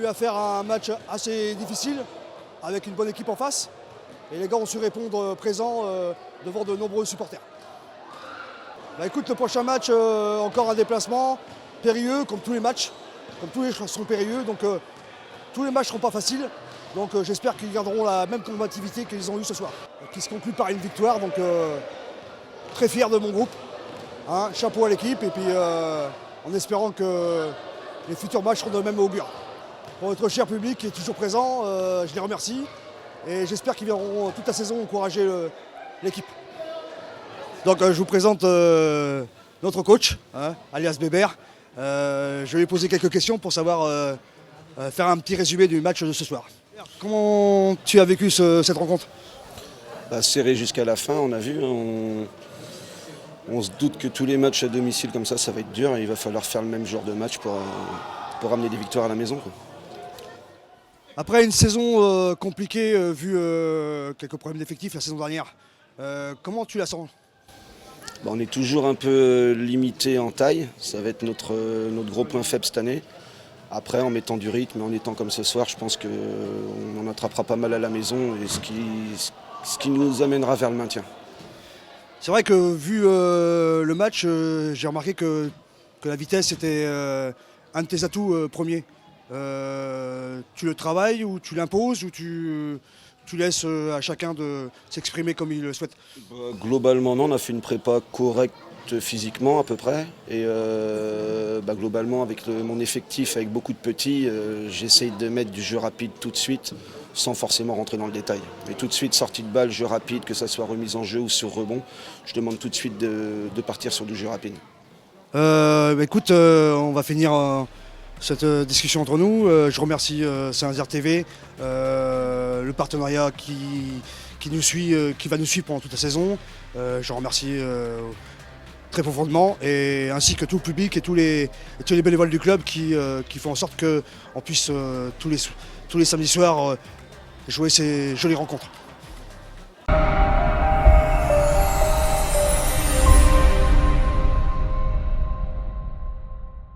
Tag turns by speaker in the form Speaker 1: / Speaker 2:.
Speaker 1: eu à faire un match assez difficile, avec une bonne équipe en face. Et les gars ont su répondre présent devant de nombreux supporters. Bah écoute, le prochain match, encore un déplacement périlleux, comme tous les matchs. Comme tous les sont périlleux, donc tous les matchs ne seront pas faciles. Donc j'espère qu'ils garderont la même combativité qu'ils ont eu ce soir. Qui se conclut par une victoire, donc très fier de mon groupe. Hein, chapeau à l'équipe, et puis en espérant que les futurs matchs seront de même augure. Pour notre cher public qui est toujours présent, je les remercie. Et j'espère qu'ils viendront toute la saison encourager l'équipe. Donc je vous présente notre coach, hein, alias Bébert. Je vais lui poser quelques questions pour savoir faire un petit résumé du match de ce soir. Comment tu as vécu cette rencontre?
Speaker 2: Serré jusqu'à la fin, on a vu. On se doute que tous les matchs à domicile comme ça va être dur. Et il va falloir faire le même genre de match pour ramener des victoires à la maison, quoi.
Speaker 1: Après une saison compliquée, vu quelques problèmes d'effectifs la saison dernière, comment tu la sens?
Speaker 2: On est toujours un peu limité en taille. Ça va être notre gros point faible cette année. Après, en mettant du rythme, en étant comme ce soir, je pense qu'on en attrapera pas mal à la maison, et ce qui nous amènera vers le maintien.
Speaker 1: C'est vrai que vu le match, j'ai remarqué que la vitesse était un de tes atouts premiers. Tu le travailles ou tu l'imposes ou tu laisses à chacun de s'exprimer comme il le souhaite?
Speaker 2: Globalement, non, on a fait une prépa correcte physiquement à peu près. Et globalement, avec mon effectif, avec beaucoup de petits, j'essaye de mettre du jeu rapide tout de suite, sans forcément rentrer dans le détail. Mais tout de suite, sortie de balle, jeu rapide, que ça soit remise en jeu ou sur rebond, je demande tout de suite de partir sur du jeu rapide.
Speaker 1: Écoute, on va finir cette discussion entre nous. Je remercie Saint-Nazaire TV, le partenariat qui nous suit, qui va nous suivre pendant toute la saison. Je remercie très profondément, et ainsi que tout le public et tous les bénévoles du club qui font en sorte qu'on puisse tous les samedis soirs jouer ces jolies rencontres.